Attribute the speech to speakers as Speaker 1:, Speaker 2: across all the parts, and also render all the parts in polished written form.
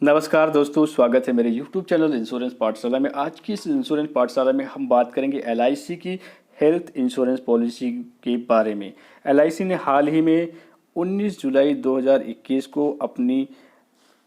Speaker 1: नमस्कार दोस्तों, स्वागत है मेरे YouTube चैनल इंश्योरेंस पाठशाला में। आज की इस इंश्योरेंस पाठशाला में हम बात करेंगे LIC की हेल्थ इंश्योरेंस पॉलिसी के बारे में। LIC ने हाल ही में 19 जुलाई 2021 को अपनी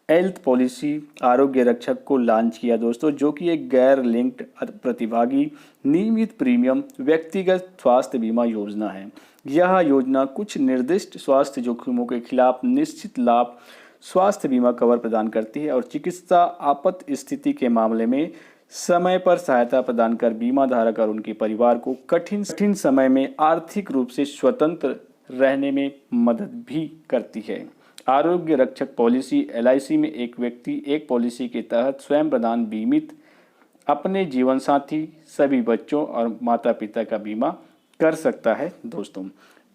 Speaker 1: हेल्थ पॉलिसी आरोग्य रक्षक को लॉन्च किया दोस्तों, जो कि एक गैर लिंक्ड प्रतिभागी नियमित प्रीमियम व्यक्तिगत स्वास्थ्य बीमा योजना है। यह योजना कुछ निर्दिष्ट स्वास्थ्य जोखिमों के खिलाफ निश्चित लाभ स्वास्थ्य बीमा कवर प्रदान करती है और चिकित्सा आपात स्थिति के मामले में समय पर सहायता प्रदान कर बीमा धारक और उनके परिवार को कठिन समय में आर्थिक रूप से स्वतंत्र रहने में मदद भी करती है। आरोग्य रक्षक पॉलिसी LIC में एक व्यक्ति एक पॉलिसी के तहत स्वयं प्रदान बीमित अपने जीवन साथी, सभी बच्चों और माता पिता का बीमा कर सकता है। दोस्तों,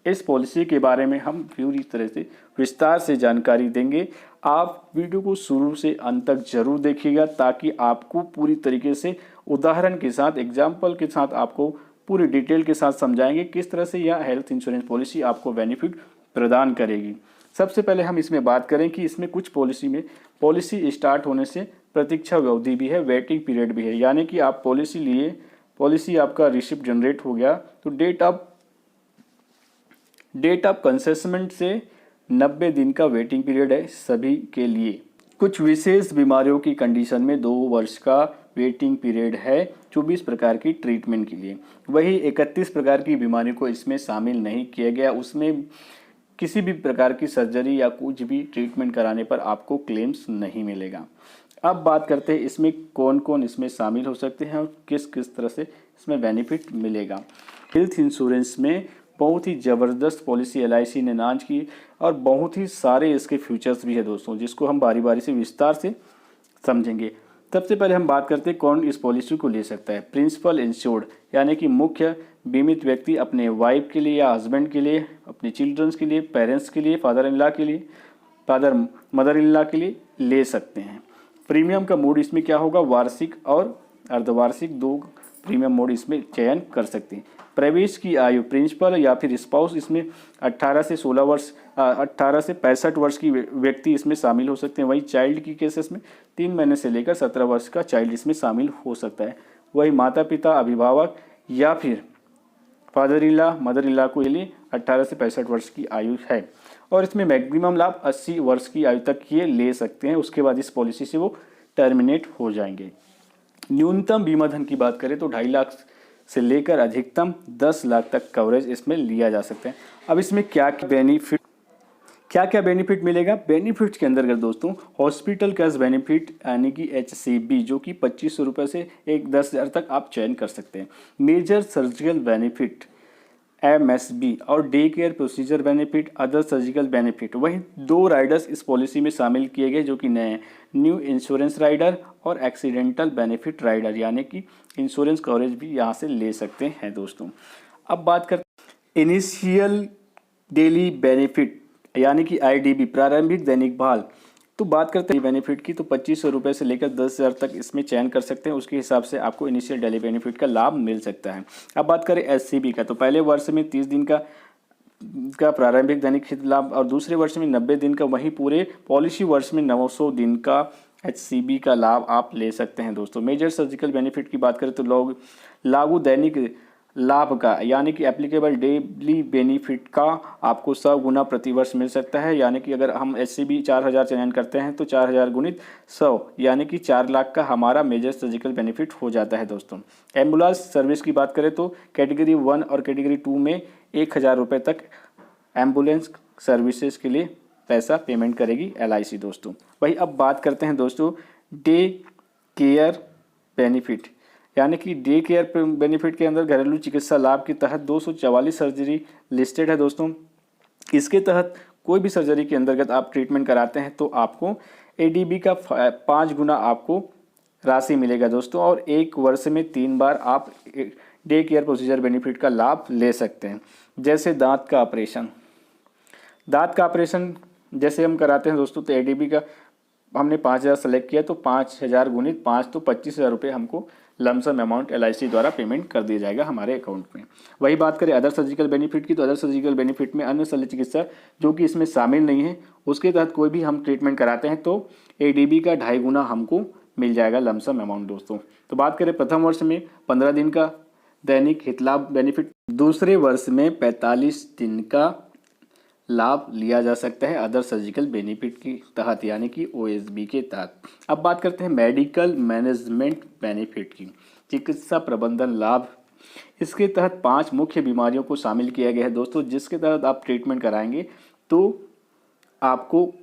Speaker 1: इस पॉलिसी के बारे में हम पूरी तरह से विस्तार से जानकारी देंगे। आप वीडियो को शुरू से अंत तक जरूर देखिएगा ताकि आपको पूरी तरीके से उदाहरण के साथ, एग्जाम्पल के साथ आपको पूरी डिटेल के साथ समझाएंगे किस तरह से यह हेल्थ इंश्योरेंस पॉलिसी आपको बेनिफिट प्रदान करेगी। सबसे पहले हम इसमें बात करें कि इसमें कुछ पॉलिसी स्टार्ट होने से प्रतीक्षा अवधि भी है, वेटिंग पीरियड भी है। यानी कि आप पॉलिसी आपका रिसिप्ट जनरेट हो गया तो डेट ऑफ कंसेसमेंट से 90 दिन का वेटिंग पीरियड है सभी के लिए। कुछ विशेष बीमारियों की कंडीशन में 2 वर्ष का वेटिंग पीरियड है 24 प्रकार की ट्रीटमेंट के लिए। वही 31 प्रकार की बीमारी को इसमें शामिल नहीं किया गया। उसमें किसी भी प्रकार की सर्जरी या कुछ भी ट्रीटमेंट कराने पर आपको क्लेम्स नहीं मिलेगा। अब बात करते हैं इसमें कौन कौन इसमें शामिल हो सकते हैं और किस किस तरह से इसमें बेनिफिट मिलेगा। हेल्थ इंश्योरेंस में बहुत ही ज़बरदस्त पॉलिसी LIC ने लॉन्च की और बहुत ही सारे इसके फीचर्स भी है दोस्तों, जिसको हम बारी बारी से विस्तार से समझेंगे। सबसे पहले हम बात करते हैं कौन इस पॉलिसी को ले सकता है। प्रिंसिपल इंश्योर्ड यानी कि मुख्य बीमित व्यक्ति अपने वाइफ के लिए या हस्बैंड के लिए, अपने चिल्ड्रंस के लिए, पेरेंट्स के लिए, मदर इन लॉ के लिए ले सकते हैं। प्रीमियम का मोड इसमें क्या होगा, वार्षिक और अर्धवार्षिक 2 प्रीमियम मोड इसमें चयन कर सकते हैं। प्रवेश की आयु प्रिंसिपल या फिर स्पाउस इसमें 18 से 65 वर्ष की व्यक्ति इसमें शामिल हो सकते हैं। वही चाइल्ड की केसेस में 3 महीने से लेकर 17 वर्ष का चाइल्ड इसमें शामिल हो सकता है। वही माता पिता, अभिभावक या फिर father in law, mother in law के लिए 18 से 65 वर्ष की आयु है और इसमें मैक्सिमम लाभ 80 वर्ष की आयु तक ये ले सकते हैं। उसके बाद इस पॉलिसी से वो टर्मिनेट हो जाएंगे। न्यूनतम बीमा धन की बात करें तो 2.5 लाख से लेकर अधिकतम 10 लाख तक कवरेज इसमें लिया जा सकता है। अब इसमें क्या क्या बेनिफिट मिलेगा। बेनिफिट्स के अंतर्गत दोस्तों हॉस्पिटल कैश बेनिफिट यानी कि HCB जो कि 2500 रुपये से 10,000 तक आप चयन कर सकते हैं। मेजर सर्जिकल बेनिफिट MSB और day care procedure benefit, other surgical benefit. वहीं 2 राइडर्स इस पॉलिसी में शामिल किए गए जो कि नए न्यू इंश्योरेंस राइडर और एक्सीडेंटल बेनिफिट राइडर, यानी कि इंश्योरेंस कवरेज भी यहाँ से ले सकते हैं दोस्तों। अब बात करते हैं इनिशियल डेली बेनिफिट यानी कि IDB, प्रारंभिक दैनिक भाल। तो बात करते हैं बेनिफिट की तो 2500 रुपये से लेकर 10,000 तक इसमें चयन कर सकते हैं। उसके हिसाब से आपको इनिशियल डेली बेनिफिट का लाभ मिल सकता है। अब बात करें SCB का तो पहले वर्ष में 30 दिन का प्रारंभिक दैनिक हित लाभ और दूसरे वर्ष में 90 दिन का, वहीं पूरे पॉलिसी वर्ष में 900 दिन का HCB का लाभ आप ले सकते हैं दोस्तों। मेजर सर्जिकल बेनिफिट की बात करें तो लागू दैनिक लाभ का यानी कि एप्लीकेबल डेली बेनिफिट का आपको 100 गुना प्रतिवर्ष मिल सकता है। यानी कि अगर हम HCB 4000 चयन करते हैं तो 4000 गुणित 100 यानी कि 4 लाख का हमारा मेजर सर्जिकल बेनिफिट हो जाता है दोस्तों। एम्बुलेंस सर्विस की बात करें तो कैटेगरी 1 और कैटेगरी 2 में 1000 रुपये तक एम्बुलेंस सर्विसेज के लिए पैसा पेमेंट करेगी LIC दोस्तों। वही अब बात करते हैं दोस्तों डे केयर बेनिफिट यानी कि डे केयर बेनिफिट के अंदर घरेलू चिकित्सा लाभ के तहत 244 सर्जरी लिस्टेड है दोस्तों। इसके तहत कोई भी सर्जरी के अंतर्गत आप ट्रीटमेंट कराते हैं तो आपको ADB का 5 गुना आपको राशि मिलेगा दोस्तों और 1 वर्ष में 3 बार आप डे केयर प्रोसीजर बेनिफिट का लाभ ले सकते हैं। जैसे दांत का ऑपरेशन जैसे हम कराते हैं दोस्तों तो ADB का हमने 5000 सेलेक्ट किया तो 5000 गुणित 5 तो 25,000 रुपये हमको लमसम अमाउंट LIC द्वारा पेमेंट कर दिया जाएगा हमारे अकाउंट में। वही बात करें अदर सर्जिकल बेनिफिट की, तो अदर सर्जिकल बेनिफिट में अन्य शल्य चिकित्सा जो कि इसमें शामिल नहीं है, उसके तहत कोई भी हम ट्रीटमेंट कराते हैं तो ADB का 2.5 गुना हमको मिल जाएगा लमसम अमाउंट दोस्तों। तो बात करें प्रथम वर्ष में 15 दिन का दैनिक हित लाभ बेनिफिट, दूसरे वर्ष में 45 दिन का लाभ लिया जा सकता है अदर सर्जिकल बेनिफिट के तहत, यानी कि OSB के तहत। अब बात करते हैं मेडिकल मैनेजमेंट बेनिफिट की, चिकित्सा प्रबंधन लाभ। इसके तहत 5 मुख्य बीमारियों को शामिल किया गया है दोस्तों, जिसके तहत आप ट्रीटमेंट कराएंगे तो आपको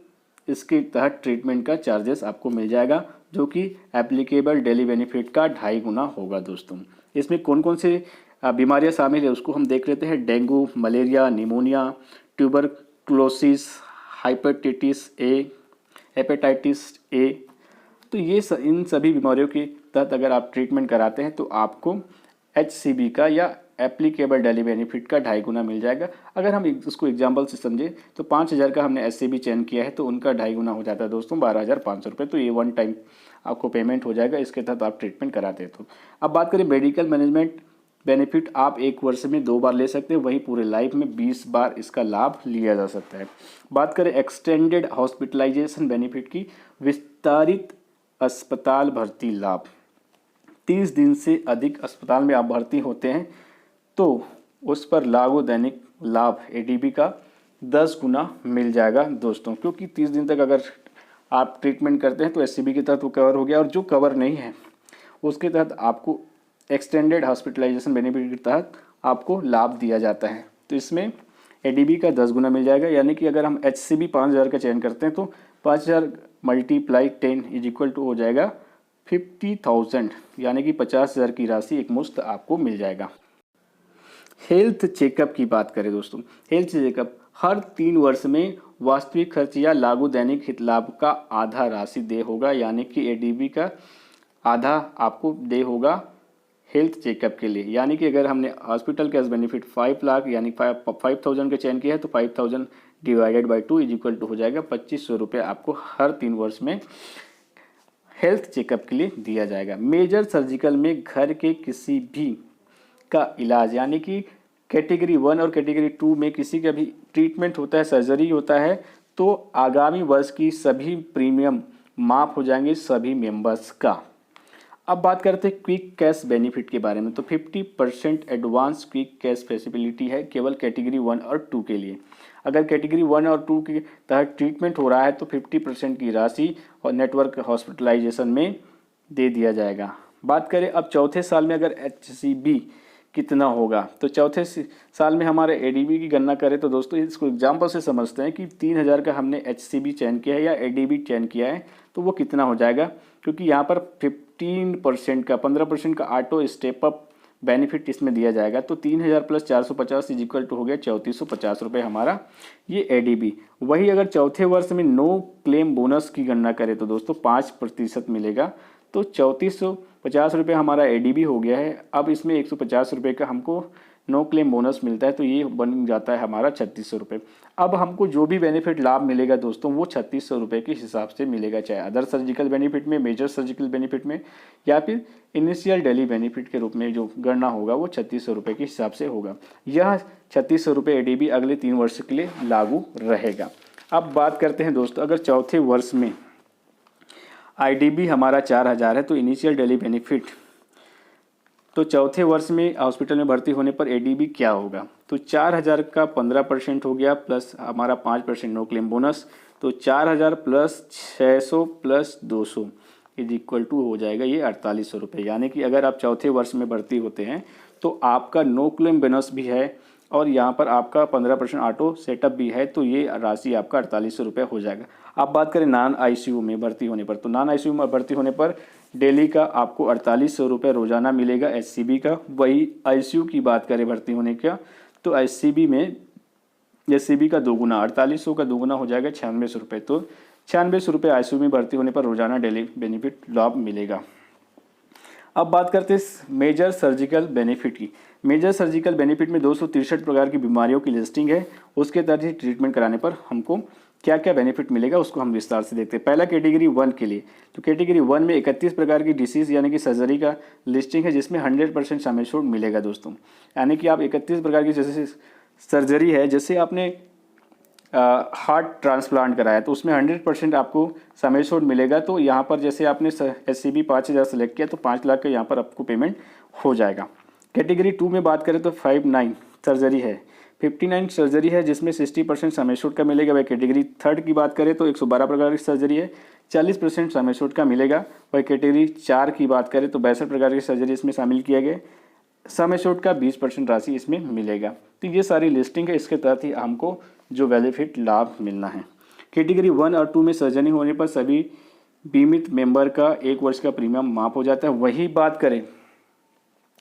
Speaker 1: इसके तहत ट्रीटमेंट का चार्जेस आपको मिल जाएगा, जो कि एप्लीकेबल डेली बेनिफिट का 2.5 गुना होगा दोस्तों। इसमें कौन कौन से बीमारियां शामिल है उसको हम देख लेते हैं। Dengue, malaria, pneumonia, tuberculosis, hepatitis A. तो ये इन सभी बीमारियों के तहत अगर आप ट्रीटमेंट कराते हैं तो आपको HCB का या एप्लीकेबल डेली बेनिफिट का 2.5 गुना मिल जाएगा। अगर हम उसको एग्जाम्पल से समझें तो 5,000 का हमने SCB चयन किया है तो उनका 2.5 गुना हो जाता है दोस्तों 12,500 रुपये। तो ये वन टाइम आपको पेमेंट हो जाएगा, इसके तहत आप ट्रीटमेंट कराते हैं। तो अब बात करें मेडिकल मैनेजमेंट बेनिफिट, आप एक वर्ष में 2 बार ले सकते हैं, वहीं पूरे लाइफ में 20 बार इसका लाभ लिया जा सकता है। बात करें एक्सटेंडेड हॉस्पिटलाइजेशन बेनिफिट की, विस्तारित अस्पताल भर्ती लाभ। 30 दिन से अधिक अस्पताल में आप भर्ती होते हैं तो उस पर लागू दैनिक लाभ ADB का 10 गुना मिल जाएगा दोस्तों, क्योंकि 30 दिन तक अगर आप ट्रीटमेंट करते हैं तो SCB के तहत वो कवर हो गया, और जो कवर नहीं है उसके तहत आपको एक्सटेंडेड हॉस्पिटलाइजेशन बेनिफिट के तहत आपको लाभ दिया जाता है। तो इसमें ADB का 10 गुना मिल जाएगा, यानी कि अगर हम HCB 5,000 का चयन करते हैं तो 5,000 × 10 = हो जाएगा 50,000, यानी कि 50,000 की राशि एक मुश्त आपको मिल जाएगा। हेल्थ चेकअप की बात करें दोस्तों, हेल्थ चेकअप हर 3 वर्ष में वास्तविक खर्च या लागू दैनिक हित लाभ का आधा राशि दे होगा, यानी कि ADB का आधा आपको दे होगा हेल्थ चेकअप के लिए। यानी कि अगर हमने हॉस्पिटल कैश बेनिफिट 5 लाख यानी 5,000 का चयन किया है तो 5,000 / 2 = हो जाएगा 2,500 रुपये आपको हर 3 वर्ष में हेल्थ चेकअप के लिए दिया जाएगा। मेजर सर्जिकल में घर के किसी भी का इलाज, यानी कि कैटेगरी 1 और कैटेगरी 2 में किसी का भी ट्रीटमेंट होता है, सर्जरी होता है, तो आगामी वर्ष की सभी प्रीमियम माफ़ हो जाएंगे सभी मेंबर्स का। अब बात करते हैं क्विक कैश बेनिफिट के बारे में। तो 50% एडवांस क्विक कैश फैसिलिटी है केवल कैटेगरी 1 और 2 के लिए। अगर कैटेगरी 1 और 2 के तहत ट्रीटमेंट हो रहा है तो 50% की राशि और नेटवर्क हॉस्पिटलाइजेशन में दे दिया जाएगा। बात करें अब चौथे साल में अगर HCB कितना होगा, तो चौथे साल में हमारे ADB की गणना करें तो दोस्तों इसको एग्जाम्पल से समझते हैं कि 3,000 का हमने HCB चयन किया है या ADB चयन किया है तो वो कितना हो जाएगा, क्योंकि यहाँ पर 15% का 15% का ऑटो स्टेप अप बेनिफिट इसमें दिया जाएगा। तो 3,000 + 450 = हो गया 3,450 रुपये हमारा ये ADB। वही अगर चौथे वर्ष में नो क्लेम बोनस की गणना करें तो दोस्तों 5% मिलेगा, तो 3,450 रुपये हमारा ADB हो गया है। अब इसमें 150 रुपये का हमको नो क्लेम बोनस मिलता है, तो ये बन जाता है हमारा 3,600 रुपये। अब हमको जो भी बेनिफिट लाभ मिलेगा दोस्तों वो 3,600 रुपये के हिसाब से मिलेगा, चाहे अदर सर्जिकल बेनिफिट में, मेजर सर्जिकल बेनिफिट में, या फिर इनिशियल डेली बेनिफिट के रूप में जो गणना होगा वो 3,600 रुपये के हिसाब से होगा। यह 3,600 रुपये ADB अगले 3 वर्ष के लिए लागू रहेगा। अब बात करते हैं दोस्तों, अगर चौथे वर्ष में IDB हमारा 4,000 है तो इनिशियल डेली बेनिफिट, तो चौथे वर्ष में हॉस्पिटल में भर्ती होने पर ADB क्या होगा, तो 4,000 का 15% हो गया प्लस हमारा 5% नो क्लेम बोनस, तो 4,000 + 600 + 200 = हो जाएगा ये 4,800 रुपये। यानी कि अगर आप चौथे वर्ष में भर्ती होते हैं तो आपका नो क्लेम बोनस भी है और यहाँ पर आपका 15% ऑटो सेटअप भी है, तो ये राशि आपका 4,800 रुपये हो जाएगा। अब बात करें नॉन ICU में भर्ती होने पर, तो नॉन ICU में भर्ती होने पर डेली का आपको 4,800 रुपये रोजाना मिलेगा HCB का। वही ICU की बात करें भर्ती होने का, तो HCB में HCB का 2 गुना, 4,800 का 2 गुना हो जाएगा 9600 रुपये। तो 9600 रुपये ICU में भर्ती होने पर रोजाना डेली बेनिफिट लाभ मिलेगा। अब बात करते हैं मेजर सर्जिकल बेनिफिट की। मेजर सर्जिकल बेनिफिट में 263 प्रकार की बीमारियों की लिस्टिंग है, उसके तहत ही ट्रीटमेंट कराने पर हमको क्या क्या बेनिफिट मिलेगा उसको हम विस्तार से देखते हैं। पहला कैटेगरी 1 के लिए, तो कैटेगरी 1 में 31 प्रकार की डिसीज़ यानी कि सर्जरी का लिस्टिंग है, जिसमें 100% सम एश्योर्ड मिलेगा दोस्तों। यानी कि आप 31 प्रकार की जैसे सर्जरी है, जैसे आपने हार्ट ट्रांसप्लांट कराया तो उसमें 100% आपको सम एश्योर्ड मिलेगा। तो यहाँ पर जैसे आपने SCB 5000 सेलेक्ट किया तो 5 लाख का यहाँ पर आपको पेमेंट हो जाएगा। कैटेगरी 2 में बात करें तो 59 सर्जरी है, 59 सर्जरी है, जिसमें 60% सम एश्योर्ड का मिलेगा। वही कैटेगरी 3 की बात करें तो 112 प्रकार की सर्जरी है, 40% सम एश्योर्ड का मिलेगा। वही कैटेगरी 4 की बात करें तो 62 प्रकार की सर्जरी इसमें शामिल किया गया, सम एश्योर्ड का 20% राशि इसमें मिलेगा। तो ये सारी लिस्टिंग है, इसके तहत ही हमको जो बेनिफिट लाभ मिलना है। कैटेगरी 1 और 2 में सर्जरी होने पर सभी बीमित मेंबर का 1 वर्ष का प्रीमियम माफ हो जाता है। वही बात करें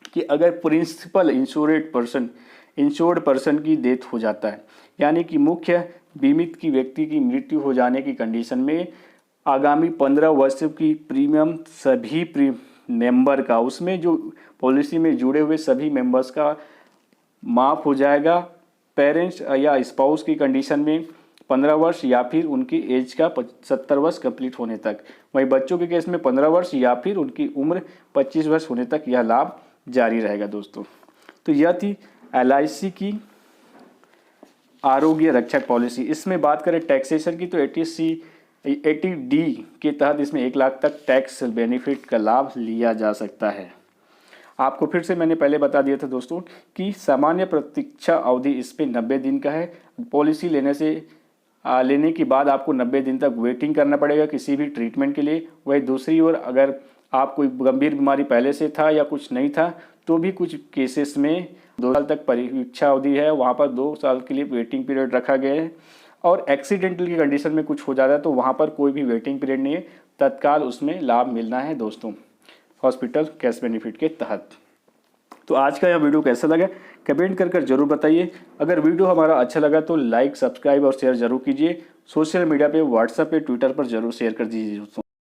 Speaker 1: कि अगर प्रिंसिपल इंश्योर्ड पर्सन की डेथ हो जाता है, यानी कि मुख्य बीमित की व्यक्ति की मृत्यु हो जाने की कंडीशन में आगामी 15 वर्ष की प्रीमियम सभी मेंबर का, उसमें जो पॉलिसी में जुड़े हुए सभी मेंबर्स का माफ हो जाएगा। पेरेंट्स या स्पाउस की कंडीशन में 15 वर्ष या फिर उनकी एज का 70 वर्ष कंप्लीट होने तक। वहीं बच्चों के केस में 15 वर्ष या फिर उनकी उम्र 25 वर्ष होने तक यह लाभ जारी रहेगा दोस्तों। तो यह थी LIC की आरोग्य रक्षक पॉलिसी। इसमें बात करें टैक्सेशन की तो 80D के तहत इसमें 1 लाख तक टैक्स बेनिफिट का लाभ लिया जा सकता है। आपको फिर से मैंने पहले बता दिया था दोस्तों कि सामान्य प्रतीक्षा अवधि इस पे 90 दिन का है। पॉलिसी लेने के बाद आपको 90 दिन तक वेटिंग करना पड़ेगा किसी भी ट्रीटमेंट के लिए। वही दूसरी ओर अगर आप कोई गंभीर बीमारी पहले से था या कुछ नहीं था तो भी कुछ केसेस में 2 साल तक परीक्षा अवधि है, वहाँ पर 2 साल के लिए वेटिंग पीरियड रखा गया है। और एक्सीडेंटल की कंडीशन में कुछ हो जाता है तो वहाँ पर कोई भी वेटिंग पीरियड नहीं है, तत्काल उसमें लाभ मिलना है दोस्तों हॉस्पिटल कैश बेनिफिट के तहत। तो आज का यह वीडियो कैसा लगा कमेंट कर जरूर बताइए। अगर वीडियो हमारा अच्छा लगा तो लाइक, सब्सक्राइब और शेयर जरूर कीजिए। सोशल मीडिया पे, व्हाट्सएप पे, ट्विटर पर जरूर शेयर कर दीजिए दोस्तों।